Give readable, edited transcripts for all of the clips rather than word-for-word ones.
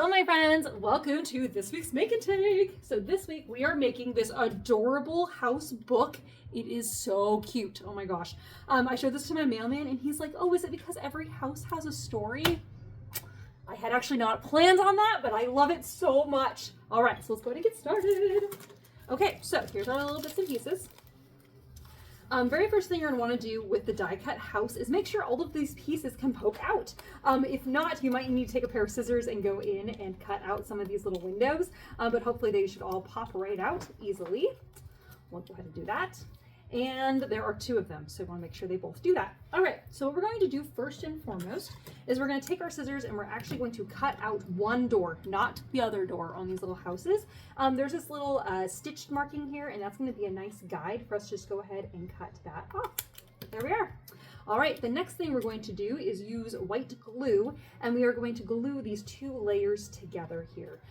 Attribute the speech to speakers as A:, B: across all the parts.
A: Hello my friends, welcome to this week's Make and Take. So this week we are making this adorable house book. It is so cute, oh my gosh. I showed this to my mailman and he's like, oh, is it because every house has a story? I had actually not planned on that, but I love it so much. All right, so let's go ahead and get started. Okay, so here's our little bits and pieces. Very first thing you're going to want to do with the die cut house is make sure all of these pieces can poke out. If not, you might need to take a pair of scissors and go in and cut out some of these little windows, but hopefully they should all pop right out easily. We'll go ahead and do that. And there are two of them, so we want to make sure they both do that. All right, so what we're going to do first and foremost is we're going to take our scissors and we're actually going to cut out one door, not the other door on these little houses. There's this little stitched marking here, and that's going to be a nice guide for us to just go ahead and cut that off. There we are. All right, the next thing we're going to do is use white glue, and we are going to glue these two layers together here.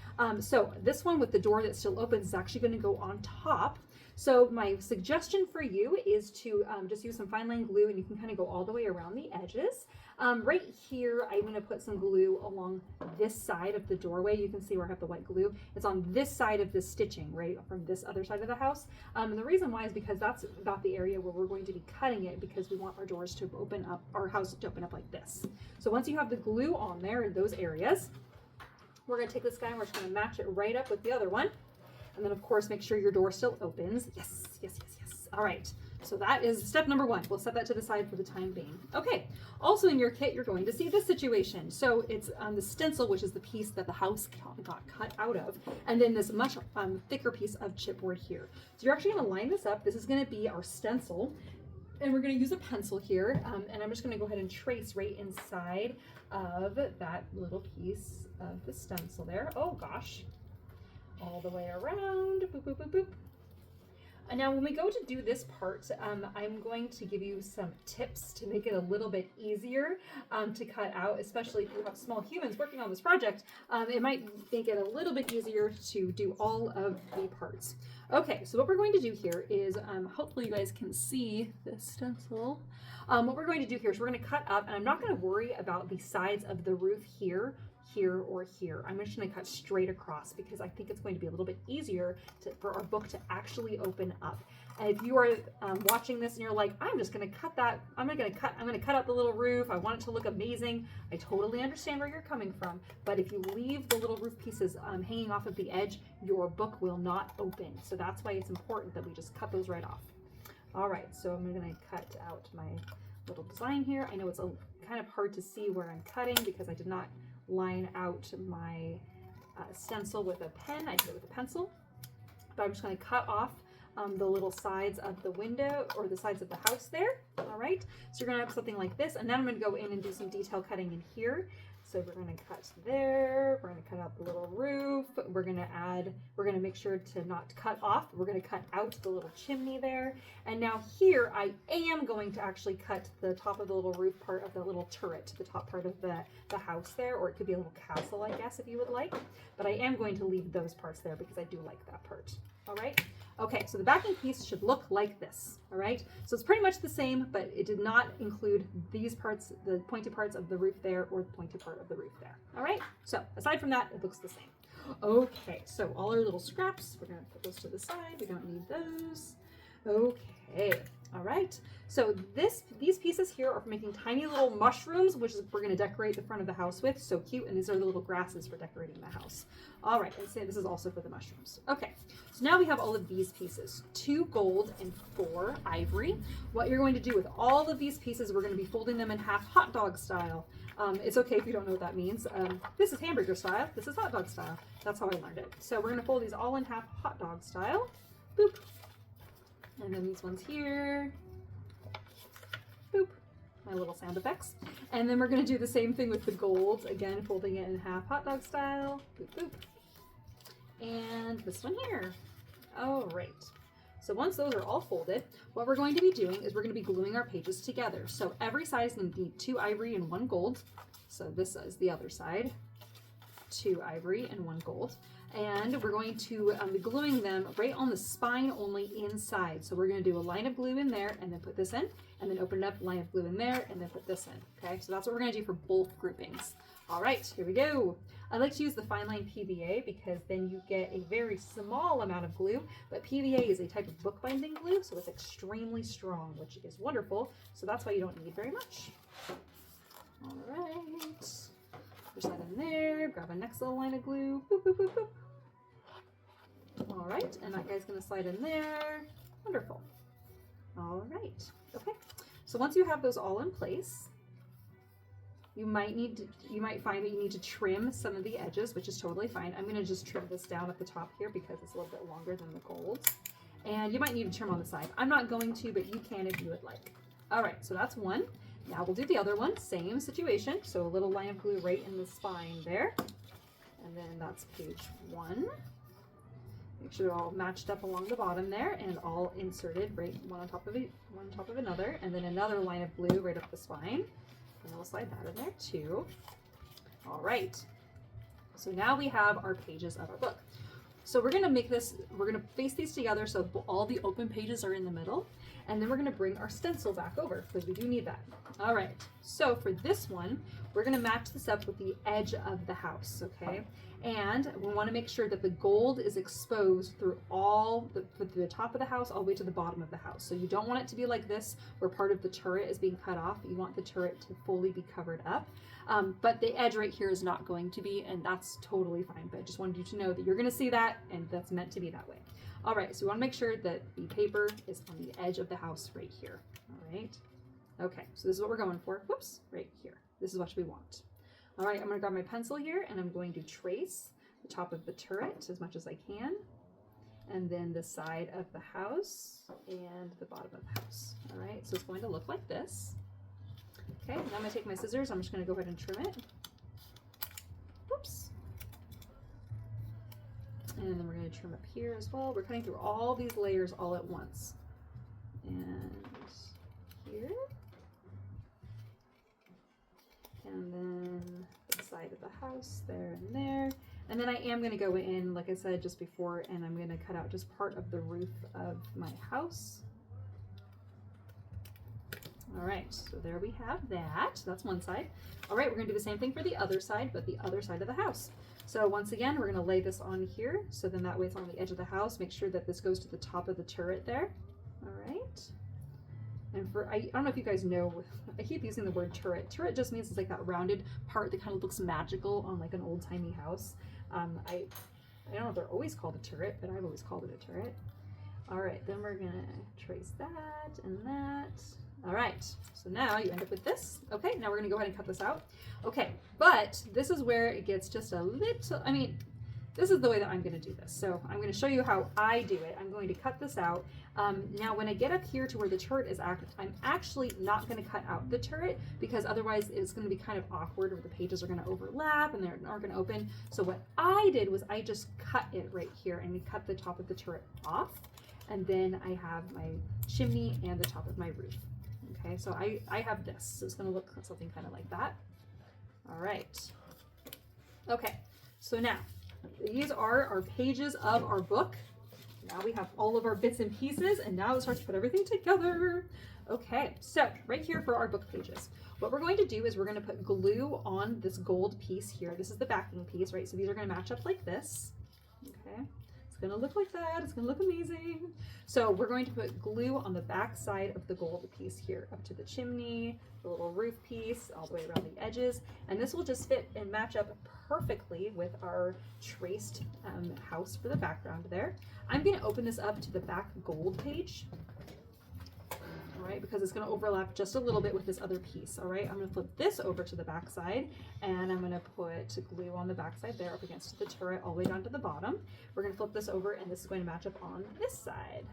A: So this one with the door that still opens is actually going to go on top. So my suggestion for you is to just use some fine line glue, and you can kind of go all the way around the edges. Right here, I'm going to put some glue along this side of the doorway. You can see where I have the white glue. It's on this side of the stitching, right, from this other side of the house. And the reason why is because that's about the area where we're going to be cutting it, because we want our doors to open up, our house to open up like this. So once you have the glue on there in those areas, we're going to take this guy and we're just going to match it right up with the other one. And then of course, make sure your door still opens. Yes, yes, yes, yes. All right. So that is step number one. We'll set that to the side for the time being. Okay. Also in your kit, you're going to see this situation. So it's the stencil, which is the piece that the house got cut out of. And then this much thicker piece of chipboard here. So you're actually going to line this up. This is going to be our stencil. And we're going to use a pencil here. And I'm just going to go ahead and trace right inside of that little piece of the stencil there. Oh gosh. All the way around, boop, boop, boop, boop. And now when we go to do this part, I'm going to give you some tips to make it a little bit easier to cut out, especially if you have small humans working on this project. It might make it a little bit easier to do all of the parts. Okay, so what we're going to do here is, hopefully you guys can see the stencil. What we're going to do here is we're going to cut up, and I'm not going to worry about the sides of the roof here, or here. I'm just going to cut straight across because I think it's going to be a little bit easier for our book to actually open up. And if you are watching this and you're like, I'm just going to cut that, I'm going to cut out the little roof. I want it to look amazing. I totally understand where you're coming from. But if you leave the little roof pieces hanging off of the edge, your book will not open. So that's why it's important that we just cut those right off. All right, so I'm going to cut out my little design here. I know it's kind of hard to see where I'm cutting because I did not line out my stencil with a pen. I did it with a pencil, but I'm just going to cut off the little sides of the window or the sides of the house there. All right, so you're going to have something like this, and then I'm going to go in and do some detail cutting in here. So we're going to cut there, we're going to cut out the little roof, we're going to make sure to not cut off, we're going to cut out the little chimney there. And now here I am going to actually cut the top of the little roof part of the little turret, the top part of the house there, or it could be a little castle, I guess, if you would like. But I am going to leave those parts there because I do like that part. All right. Okay, so the backing piece should look like this, all right? So it's pretty much the same, but it did not include these parts, the pointy parts of the roof there or the pointy part of the roof there, all right? So aside from that, it looks the same. Okay, so all our little scraps, we're gonna put those to the side. We don't need those. Okay, all right. So these pieces here are for making tiny little mushrooms, which is we're gonna decorate the front of the house with. So cute, and these are the little grasses for decorating the house. All right, and say this is also for the mushrooms. Okay, so now we have all of these pieces, 2 gold and 4 ivory. What you're going to do with all of these pieces, we're gonna be folding them in half hot dog style. It's okay if you don't know what that means. This is hamburger style, this is hot dog style. That's how I learned it. So we're gonna fold these all in half hot dog style. Boop. And then these ones here. Boop. My little sound effects. And then we're going to do the same thing with the gold. Again, folding it in half hot dog style. Boop, boop. And this one here. All right. So once those are all folded, what we're going to be doing is we're going to be gluing our pages together. So every side is going to need 2 ivory and 1 gold. So this is the other side. 2 ivory and 1 gold. And we're going to be gluing them right on the spine only inside. So we're going to do a line of glue in there and then put this in, and then open it up, line of glue in there, and then put this in. Okay, so that's what we're going to do for both groupings. All right, here we go. I like to use the fine line PVA because then you get a very small amount of glue, but PVA is a type of bookbinding glue, so it's extremely strong, which is wonderful. So that's why you don't need very much. All right, push that in there, grab a next little line of glue, boop, boop, boop, boop. All right, and that guy's gonna slide in there. Wonderful. All right, okay. So once you have those all in place, you might find that you need to trim some of the edges, which is totally fine. I'm gonna just trim this down at the top here because it's a little bit longer than the golds. And you might need to trim on the side. I'm not going to, but you can if you would like. All right, so that's one. Now we'll do the other one, same situation. So a little line of glue right in the spine there. And then that's page 1. Make sure they're all matched up along the bottom there and all inserted right one on top of another. And then another line of glue right up the spine. And we'll slide that in there too. All right. So now we have our pages of our book. So we're gonna face these together so all the open pages are in the middle. And then we're gonna bring our stencil back over because we do need that. All right, so for this one, we're gonna match this up with the edge of the house, okay? And we wanna make sure that the gold is exposed through the top of the house all the way to the bottom of the house. So you don't want it to be like this where part of the turret is being cut off. You want the turret to fully be covered up. But the edge right here is not going to be, and that's totally fine. But I just wanted you to know that you're gonna see that and that's meant to be that way. All right, so we want to make sure that the paper is on the edge of the house right here. All right. Okay, so this is what we're going for. Whoops, right here. This is what we want. All right, I'm going to grab my pencil here and I'm going to trace the top of the turret as much as I can, and then the side of the house and the bottom of the house. All right, so it's going to look like this. Okay, now I'm going to take my scissors. I'm just going to go ahead and trim it. Whoops. And then we're going to trim up here as well. We're cutting through all these layers all at once. And here. And then the side of the house, there and there. And then I am going to go in, like I said just before, and I'm going to cut out just part of the roof of my house. All right, so there we have that. That's one side. All right, we're going to do the same thing for the other side, but the other side of the house. So once again, we're going to lay this on here. So then that way it's on the edge of the house. Make sure that this goes to the top of the turret there. All right. And I don't know if you guys know, I keep using the word turret. Turret just means it's like that rounded part that kind of looks magical on like an old-timey house. I don't know if they're always called a turret, but I've always called it a turret. All right, then we're going to trace that and that. All right, so now you end up with this. Okay, now we're gonna go ahead and cut this out. Okay, but this is where it gets just a little, this is the way that I'm gonna do this. So I'm gonna show you how I do it. I'm going to cut this out. Now when I get up here to where the turret is at, I'm actually not gonna cut out the turret because otherwise it's gonna be kind of awkward or the pages are gonna overlap and they aren't gonna open. So what I did was I just cut it right here and we cut the top of the turret off. And then I have my chimney and the top of my roof. Okay, so I have this, so it's gonna look something kind of like that. All right. Okay, so now these are our pages of our book. Now we have all of our bits and pieces, and now it starts to put everything together. Okay, so right here for our book pages, what we're going to do is we're gonna put glue on this gold piece here. This is the backing piece, right? So these are gonna match up like this, okay? It's gonna look like that, it's gonna look amazing. So we're going to put glue on the back side of the gold piece here, up to the chimney, the little roof piece, all the way around the edges. And this will just fit and match up perfectly with our traced house for the background there. I'm gonna open this up to the back gold page, all right, because it's gonna overlap just a little bit with this other piece, all right? I'm gonna flip this over to the back side, and I'm gonna put glue on the back side there up against the turret all the way down to the bottom. We're gonna flip this over, and this is going to match up on this side.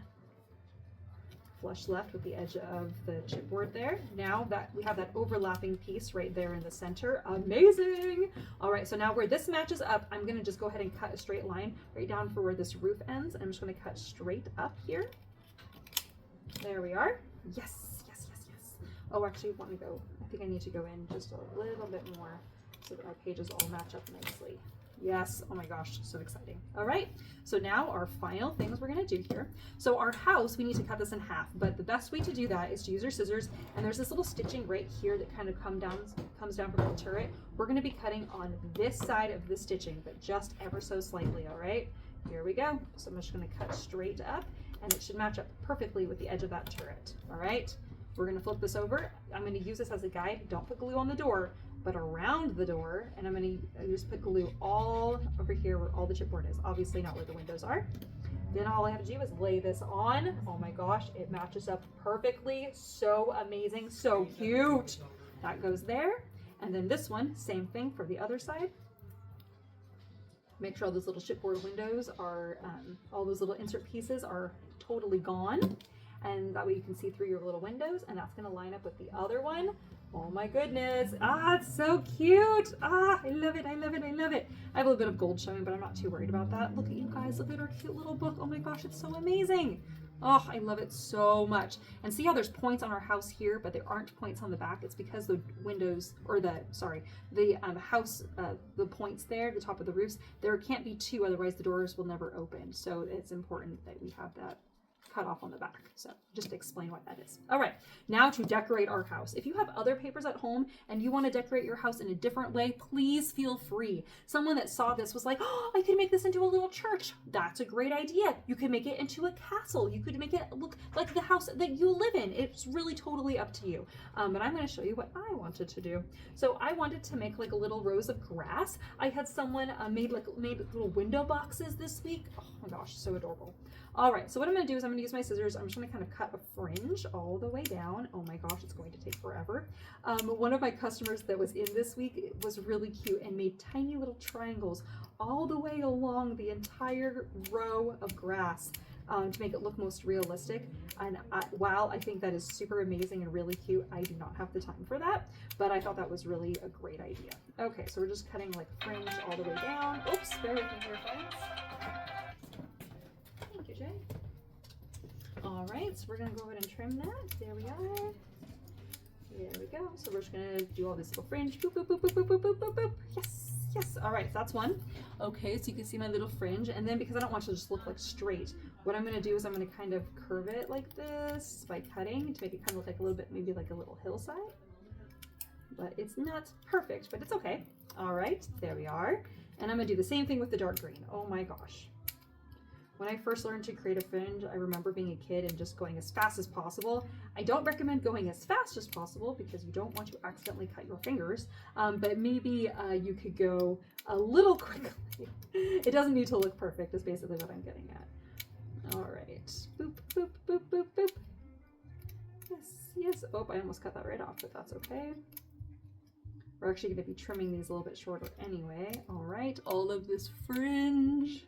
A: Flush left with the edge of the chipboard there. Now that we have that overlapping piece right there in the center, amazing! All right, so now where this matches up, I'm gonna just go ahead and cut a straight line right down for where this roof ends. I'm just gonna cut straight up here. There we are. Yes, yes, yes, yes. Oh, actually, I think I need to go in just a little bit more so that our pages all match up nicely. Yes. Oh my gosh, so exciting. All right. So now our final things we're going to do here. So our house, we need to cut this in half, but the best way to do that is to use your scissors. And there's this little stitching right here that kind of comes down from the turret. We're going to be cutting on this side of the stitching, but just ever so slightly. All right. Here we go. So I'm just going to cut straight up, and it should match up perfectly with the edge of that turret. All right. We're going to flip this over. I'm going to use this as a guide. Don't put glue on the door, but around the door, and I'm going to just put glue all over here where all the chipboard is, obviously not where the windows are. Then all I have to do is lay this on. Oh my gosh, it matches up perfectly. So amazing, so cute. That goes there. And then this one, same thing for the other side. Make sure all those little chipboard windows are, all those little insert pieces are totally gone. And that way you can see through your little windows, and that's gonna line up with the other one. Oh my goodness. Ah, it's so cute. Ah, I love it, I love it, I love it. I have a little bit of gold showing, but I'm not too worried about that. Look at you guys, look at our cute little book. Oh my gosh, it's so amazing. Oh, I love it so much. And see how there's points on our house here, but there aren't points on the back? It's because the windows, or the house, the points there, the top of the roofs, there can't be two, otherwise the doors will never open. So it's important that we have that cut off on the back. So just to explain what that is. All right, now to decorate our house. If you have other papers at home and you want to decorate your house in a different way, please feel free. Someone that saw this was like, oh, I could make this into a little church. That's a great idea. You could make it into a castle. You could make it look like the house that you live in. It's really totally up to you. But I'm going to show you what I wanted to do. So I wanted to make like a little rows of grass. I had someone made little window boxes this week. Oh my gosh, so adorable. All right, so what I'm going to do is I'm going to use my scissors. I'm just going to kind of cut a fringe all the way down. Oh my gosh, it's going to take forever. One of my customers that was in this week was really cute and made tiny little triangles all the way along the entire row of grass to make it look most realistic. And while I think that is super amazing and really cute, I do not have the time for that, but I thought that was really a great idea. Okay, so we're just cutting like fringe all the way down. Oops, bear with me here, friends. Thank you, Jay. All right, so we're gonna go ahead and trim that. There we are. There we go. So we're just gonna do all this little fringe. Boop, boop, boop, boop, boop, boop, boop, boop, boop. Yes, yes. All right, so that's one. Okay, so you can see my little fringe. And then because I don't want it to just look like straight, what I'm gonna do is I'm gonna kind of curve it like this by cutting to make it kind of look like a little bit, maybe like a little hillside. But it's not perfect, but it's okay. All right, there we are. And I'm gonna do the same thing with the dark green. Oh my gosh. When I first learned to create a fringe, I remember being a kid and just going as fast as possible. I don't recommend going as fast as possible because you don't want to accidentally cut your fingers, but maybe you could go a little quickly. It doesn't need to look perfect is basically what I'm getting at. All right, boop, boop, boop, boop, boop. Yes, yes, oh, I almost cut that right off, but that's okay. We're actually gonna be trimming these a little bit shorter anyway. All right, all of this fringe.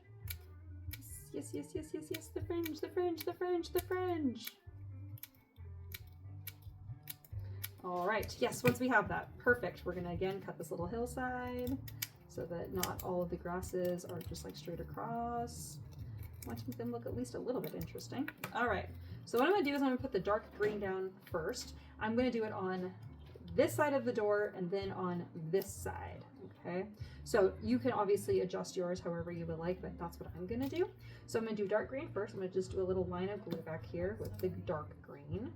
A: Yes, yes, yes, yes, yes, the fringe, the fringe, the fringe, the fringe. All right, yes, once we have that, perfect. We're gonna again cut this little hillside so that not all of the grasses are just like straight across. I want to make them look at least a little bit interesting. All right, so what I'm gonna do is I'm gonna put the dark green down first. I'm gonna do it on this side of the door and then on this side, okay? So you can obviously adjust yours however you would like, but that's what I'm gonna do. So I'm gonna do dark green first. I'm gonna just do a little line of glue back here with the dark green.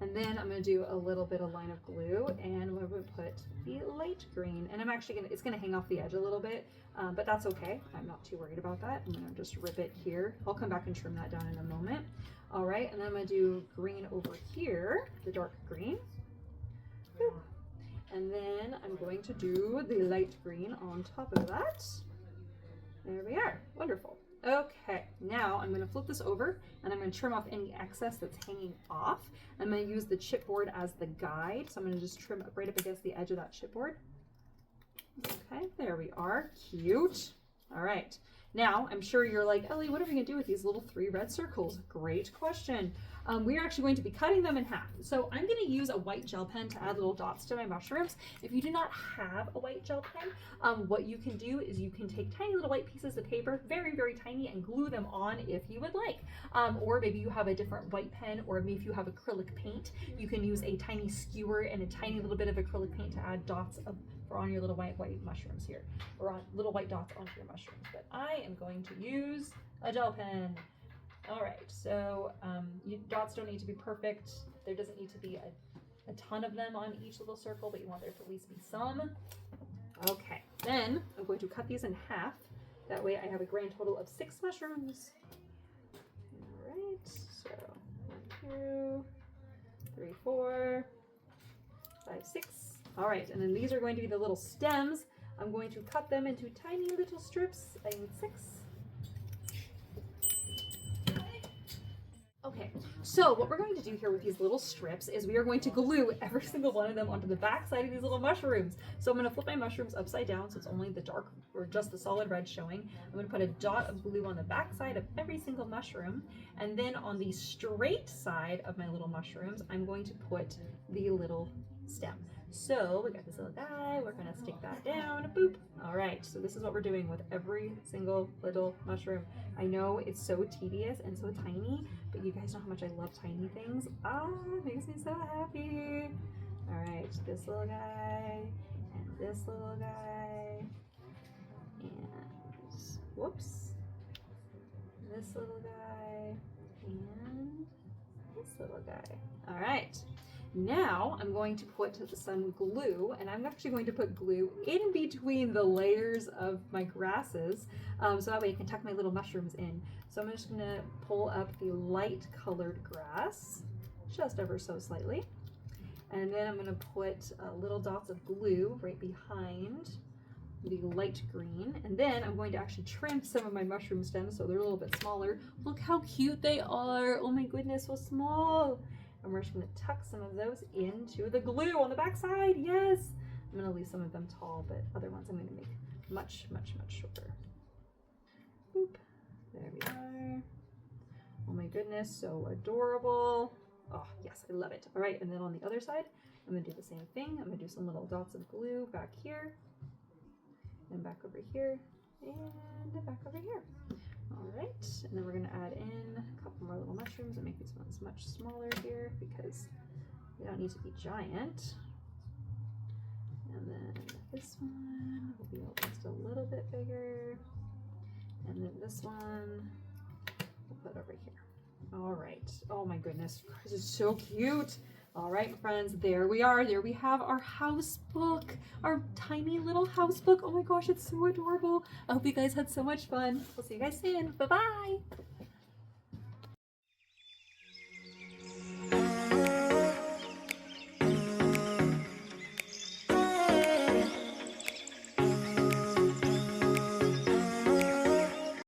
A: And then I'm gonna do a little bit of line of glue and I'm gonna put the light green. And I'm actually it's gonna hang off the edge a little bit, but that's okay. I'm not too worried about that. I'm gonna just rip it here. I'll come back and trim that down in a moment. All right, and then I'm gonna do green over here, the dark green. And then I'm going to do the light green on top of that. There we are, wonderful. Okay, now I'm gonna flip this over and I'm gonna trim off any excess that's hanging off. I'm gonna use the chipboard as the guide. So I'm gonna just trim right up against the edge of that chipboard. Okay, there we are, cute. All right, now I'm sure you're like, Ellie, what are we gonna do with these little 3 red circles? Great question. we are actually going to be cutting them in half. So I'm going to use a white gel pen to add little dots to my mushrooms. If you do not have a white gel pen, what you can do is you can take tiny little white pieces of paper, very, very tiny, and glue them on if you would like. Or maybe you have a different white pen, or maybe if you have acrylic paint, you can use a tiny skewer and a tiny little bit of acrylic paint to add dots on your little white mushrooms here, or on little white dots onto your mushrooms. But I am going to use a gel pen. All right, so dots don't need to be perfect. There doesn't need to be a ton of them on each little circle, but you want there to at least be some. Okay, then I'm going to cut these in half. That way I have a grand total of 6 mushrooms. All right, so 1, 2, 3, 4, 5, 6. All right, and then these are going to be the little stems. I'm going to cut them into tiny little strips. I need 6. Okay, so what we're going to do here with these little strips is we are going to glue every single one of them onto the back side of these little mushrooms. So I'm going to flip my mushrooms upside down so it's only the dark or just the solid red showing. I'm going to put a dot of glue on the back side of every single mushroom, and then on the straight side of my little mushrooms, I'm going to put the little stem. So we got this little guy, we're gonna stick that down, boop. All right, so this is what we're doing with every single little mushroom. I know it's so tedious and so tiny, but you guys know how much I love tiny things. Ah, it makes me so happy. All right, this little guy, and this little guy, and whoops, this little guy, and this little guy. All right. Now I'm going to put some glue, and I'm actually going to put glue in between the layers of my grasses, so that way I can tuck my little mushrooms in. So I'm just going to pull up the light colored grass, just ever so slightly, and then I'm going to put little dots of glue right behind the light green, and then I'm going to actually trim some of my mushroom stems so they're a little bit smaller. Look how cute they are. Oh my goodness, so small. And we're just going to tuck some of those into the glue on the back side. Yes! I'm going to leave some of them tall, but other ones I'm going to make much, much, much shorter. Boop. There we are. Oh my goodness, so adorable. Oh, yes, I love it. All right, and then on the other side, I'm going to do the same thing. I'm going to do some little dots of glue back here, and back over here, and back over here. All right, and then we're going to add in a couple more little mushrooms and make these ones much smaller here because they don't need to be giant. And then this one will be just a little bit bigger. And then this one we'll put over here. All right. Oh my goodness, this is so cute. All right, friends, there we are. There we have our house book, our tiny little house book. Oh my gosh, it's so adorable. I hope you guys had so much fun. We'll see you guys soon. Bye-bye.